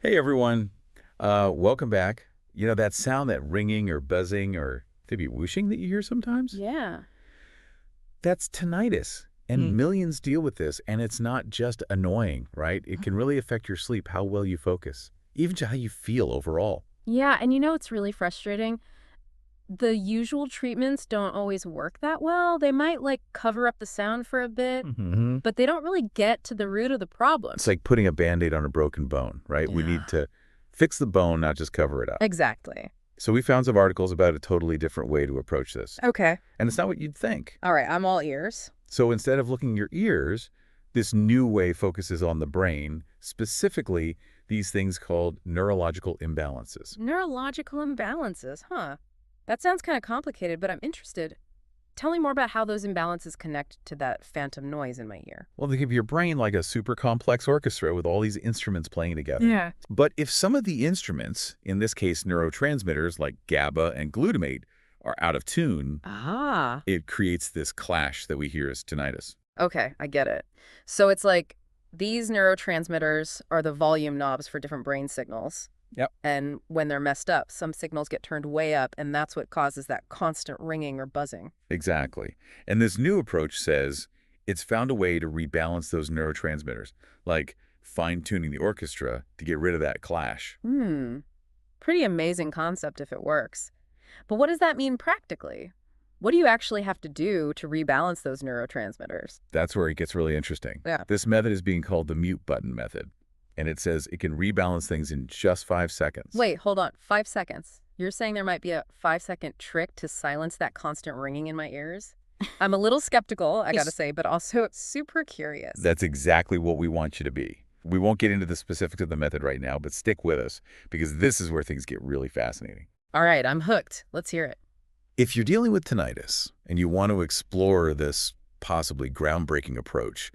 Hey everyone, welcome back. You know that sound, that ringing or buzzing or maybe whooshing that you hear sometimes? Yeah. That's tinnitus. And Hmm. millions deal with this, and it's not just annoying, right? It can really affect your sleep, how well you focus, even to how you feel overall. Yeah, and it's really frustrating. The usual treatments don't always work that well. They might cover up the sound for a bit, Hmm. but they don't really get to the root of the problem. It's like putting a Band-Aid on a broken bone, right? We Yeah. need to fix the bone, not just cover it up. Exactly. So we found some articles about a totally different way to approach this. Okay. And it's not what you'd think. All right, I'm all ears. So instead of looking at your ears, this new way focuses on the brain, specifically these things called neurological imbalances. Neurological imbalances, huh? That sounds kind of complicated, but I'm interested. Tell me more about how those imbalances connect to that phantom noise in my ear. Well, they give your brain like a super complex orchestra with all these instruments playing together. Yeah. But if some of the instruments, in this case neurotransmitters like GABA and glutamate, are out of tune, Ah. it creates this clash that we hear as tinnitus. Okay, I get it. So it's like these neurotransmitters are the volume knobs for different brain signals. Yep. And when they're messed up, some signals get turned way up, and that's what causes that constant ringing or buzzing. Exactly. And this new approach says it's found a way to rebalance those neurotransmitters, like fine-tuning the orchestra to get rid of that clash. Hmm. Pretty amazing concept if it works. But what does that mean practically? What do you actually have to do to rebalance those neurotransmitters? That's where it gets really interesting. Yeah. This method is being called the mute button method, and it says it can rebalance things in just 5 seconds. Wait, hold on. 5 seconds. You're saying there might be a 5-second trick to silence that constant ringing in my ears? I'm a little skeptical, I gotta say, but also super curious. That's exactly what we want you to be. We won't get into the specifics of the method right now, but stick with us because this is where things get really fascinating. All right, I'm hooked. Let's hear it. If you're dealing with tinnitus and you want to explore this possibly groundbreaking approach,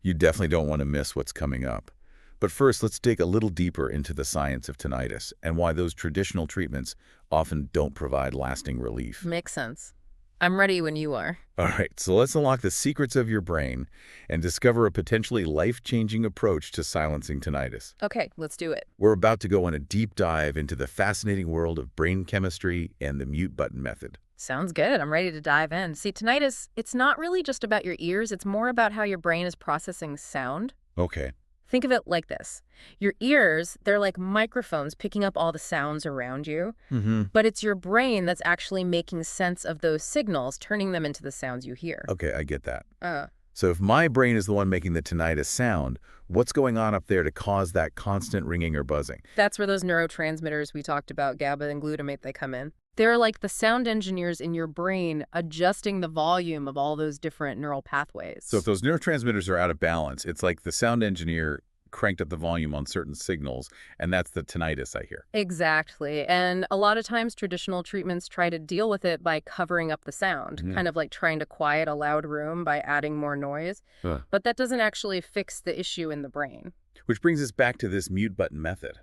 you definitely don't want to miss what's coming up. But first, let's dig a little deeper into the science of tinnitus and why those traditional treatments often don't provide lasting relief. Makes sense. I'm ready when you are. All right, so let's unlock the secrets of your brain and discover a potentially life-changing approach to silencing tinnitus. Okay, let's do it. We're about to go on a deep dive into the fascinating world of brain chemistry and the mute button method. Sounds good. I'm ready to dive in. See, tinnitus, it's not really just about your ears. It's more about how your brain is processing sound. Okay. Think of it like this. Your ears, they're like microphones picking up all the sounds around you, Mm-hmm. but it's your brain that's actually making sense of those signals, turning them into the sounds you hear. Okay, I get that. Uh, So if my brain is the one making the tinnitus sound, what's going on up there to cause that constant ringing or buzzing? that's where those neurotransmitters we talked about, GABA and glutamate, they come in. They're like the sound engineers in your brain adjusting the volume of all those different neural pathways. So if those neurotransmitters are out of balance, it's like the sound engineer cranked up the volume on certain signals, and that's the tinnitus I hear. Exactly. And a lot of times traditional treatments try to deal with it by covering up the sound, Mhm. kind of like trying to quiet a loud room by adding more noise. Huh. But that doesn't actually fix the issue in the brain. Which brings us back to this mute button method.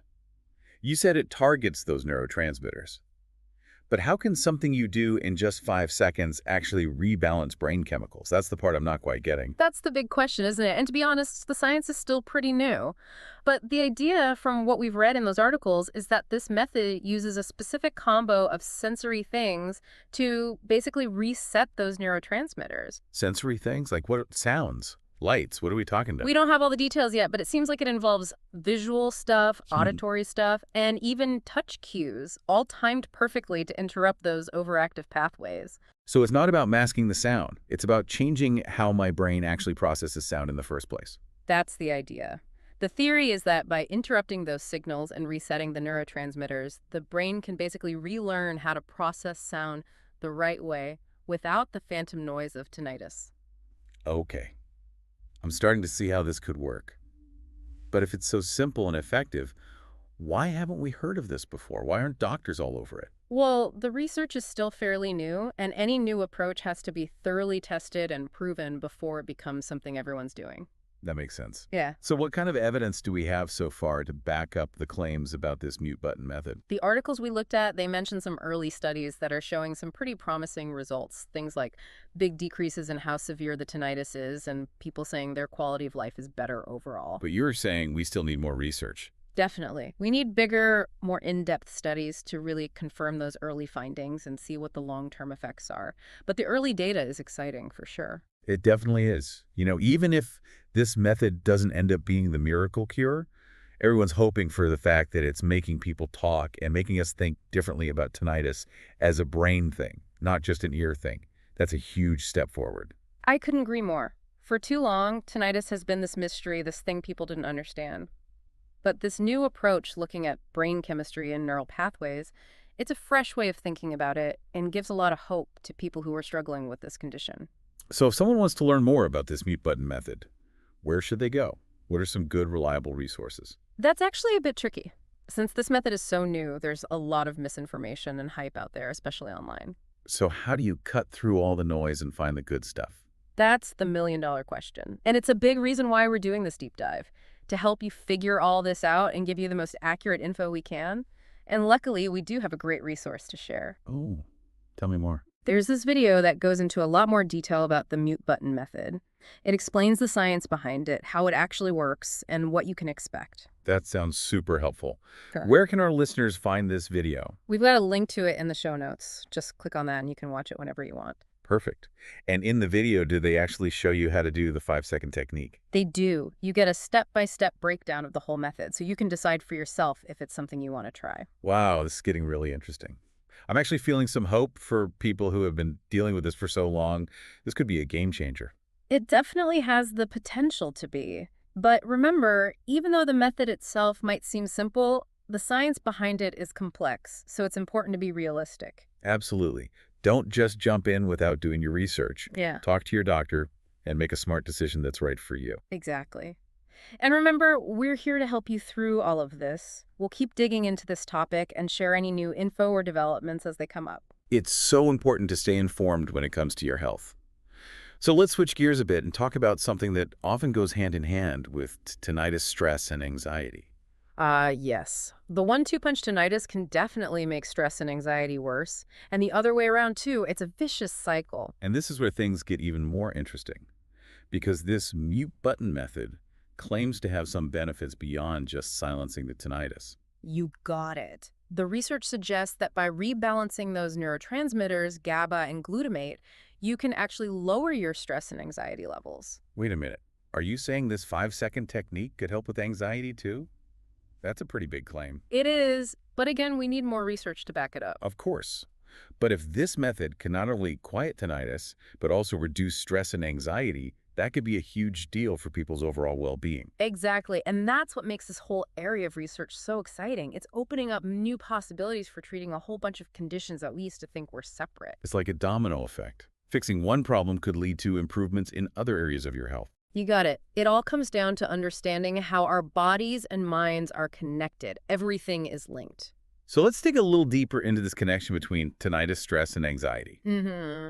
You said it targets those neurotransmitters. But how can something you do in just 5 seconds actually rebalance brain chemicals? That's the part I'm not quite getting. That's the big question, isn't it? And to be honest, the science is still pretty new. But the idea from what we've read in those articles is that this method uses a specific combo of sensory things to basically reset those neurotransmitters. Sensory things? Like what? Sounds? Lights? What are we talking about? We don't have all the details yet, but it seems like it involves visual stuff, auditory stuff, and even touch cues, all timed perfectly to interrupt those overactive pathways. So it's not about masking the sound. It's about changing how my brain actually processes sound in the first place. That's the idea. The theory is that by interrupting those signals and resetting the neurotransmitters, the brain can basically relearn how to process sound the right way without the phantom noise of tinnitus. Okay. I'm starting to see how this could work. But if it's so simple and effective, why haven't we heard of this before? Why aren't doctors all over it? Well, the research is still fairly new, and any new approach has to be thoroughly tested and proven before it becomes something everyone's doing. That makes sense. Yeah. So what kind of evidence do we have so far to back up the claims about this mute button method? The articles we looked at, they mentioned some early studies that are showing some pretty promising results. Things like big decreases in how severe the tinnitus is and people saying their quality of life is better overall. But you're saying we still need more research. Definitely. We need bigger, more in-depth studies to really confirm those early findings and see what the long-term effects are. But the early data is exciting for sure. It definitely is. Even if this method doesn't end up being the miracle cure, everyone's hoping for the fact that it's making people talk and making us think differently about tinnitus as a brain thing, not just an ear thing. That's a huge step forward. I couldn't agree more. For too long, tinnitus has been this mystery, this thing people didn't understand. But this new approach looking at brain chemistry and neural pathways, it's a fresh way of thinking about it and gives a lot of hope to people who are struggling with this condition. So if someone wants to learn more about this mute button method, where should they go? What are some good, reliable resources? That's actually a bit tricky. Since this method is so new, there's a lot of misinformation and hype out there, especially online. So how do you cut through all the noise and find the good stuff? That's the million-dollar question. And it's a big reason why we're doing this deep dive, to help you figure all this out and give you the most accurate info we can. And luckily, we do have a great resource to share. Oh, tell me more. There's this video that goes into a lot more detail about the mute button method. It explains the science behind it, how it actually works, and what you can expect. That sounds super helpful. Sure. Where can our listeners find this video? We've got a link to it in the show notes. Just click on that and you can watch it whenever you want. Perfect. And in the video, do they actually show you how to do the 5-second technique? They do. You get a step-by-step breakdown of the whole method, so you can decide for yourself if it's something you want to try. Wow, this is getting really interesting. I'm actually feeling some hope for people who have been dealing with this for so long. This could be a game changer. It definitely has the potential to be. But remember, even though the method itself might seem simple, the science behind it is complex, so it's important to be realistic. Absolutely. Don't just jump in without doing your research. Yeah, Talk to your doctor and make a smart decision that's right for you. exactly. And remember, we're here to help you through all of this. We'll keep digging into this topic and share any new info or developments as they come up. It's so important to stay informed when it comes to your health. So let's switch gears a bit and talk about something that often goes hand in hand with tinnitus, stress, and anxiety. Yes. The 1-2 punch tinnitus can definitely make stress and anxiety worse. And the other way around, too. It's a vicious cycle. And this is where things get even more interesting, because this mute button method claims to have some benefits beyond just silencing the tinnitus. You got it. The research suggests that by rebalancing those neurotransmitters, GABA and glutamate, you can actually lower your stress and anxiety levels. Wait a minute. Are you saying this 5-second technique could help with anxiety too? That's a pretty big claim. It is, but again, we need more research to back it up. Of course. But if this method can not only quiet tinnitus, but also reduce stress and anxiety, that could be a huge deal for people's overall well-being. Exactly, and that's what makes this whole area of research so exciting. It's opening up new possibilities for treating a whole bunch of conditions that we used to think were separate. It's like a domino effect. Fixing one problem could lead to improvements in other areas of your health. You got it. It all comes down to understanding how our bodies and minds are connected. Everything is linked. So let's dig a little deeper into this connection between tinnitus, stress, and anxiety.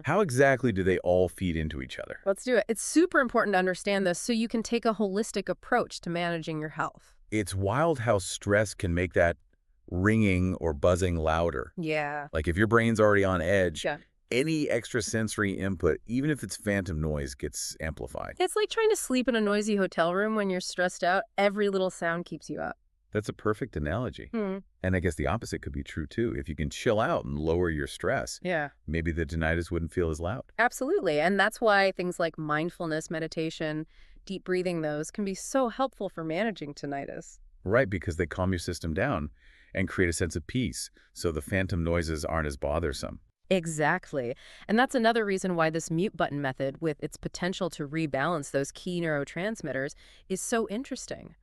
How exactly do they all feed into each other? Let's do it. It's super important to understand this so you can take a holistic approach to managing your health. It's wild how stress can make that ringing or buzzing louder. Yeah. Like if your brain's already on edge, Yeah. any extra sensory input, even if it's phantom noise, gets amplified. It's like trying to sleep in a noisy hotel room when you're stressed out. Every little sound keeps you up. That's a perfect analogy. Hmm. And I guess the opposite could be true too. If you can chill out and lower your stress, Yeah. maybe the tinnitus wouldn't feel as loud. Absolutely. And that's why things like mindfulness, meditation, deep breathing, those can be so helpful for managing tinnitus. Right, because they calm your system down and create a sense of peace, so the phantom noises aren't as bothersome. Exactly. And that's another reason why this mute button method, with its potential to rebalance those key neurotransmitters, is so interesting.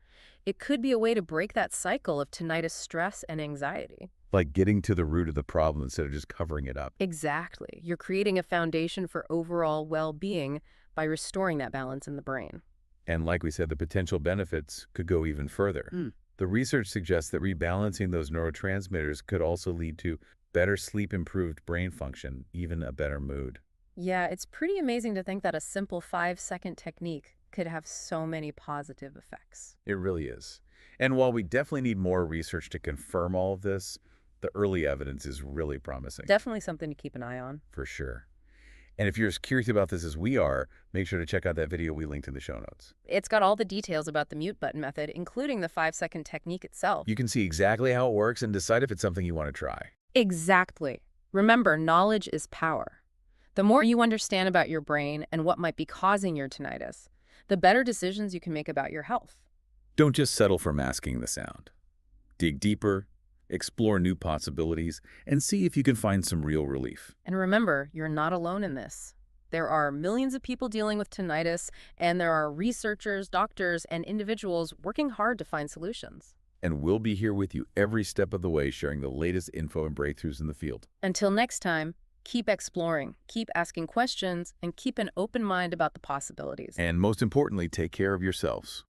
It could be a way to break that cycle of tinnitus, stress, and anxiety. Like getting to the root of the problem instead of just covering it up. Exactly. You're creating a foundation for overall well-being by restoring that balance in the brain. And like we said, the potential benefits could go even further. The research suggests that rebalancing those neurotransmitters could also lead to better sleep, improved brain function, even a better mood. Yeah, it's pretty amazing to think that a simple 5-second technique could have so many positive effects. It really is. And while we definitely need more research to confirm all of this, the early evidence is really promising. Definitely something to keep an eye on. For sure. And if you're as curious about this as we are, make sure to check out that video we linked in the show notes. It's got all the details about the mute button method, including the 5-second technique itself. You can see exactly how it works and decide if it's something you want to try. Exactly. Remember, knowledge is power. The more you understand about your brain and what might be causing your tinnitus, the better decisions you can make about your health. Don't just settle for masking the sound. Dig deeper, explore new possibilities, and see if you can find some real relief. And remember, you're not alone in this. There are millions of people dealing with tinnitus, and there are researchers, doctors, and individuals working hard to find solutions. And we'll be here with you every step of the way, sharing the latest info and breakthroughs in the field. Until next time, keep exploring, keep asking questions, and keep an open mind about the possibilities. And most importantly, take care of yourselves.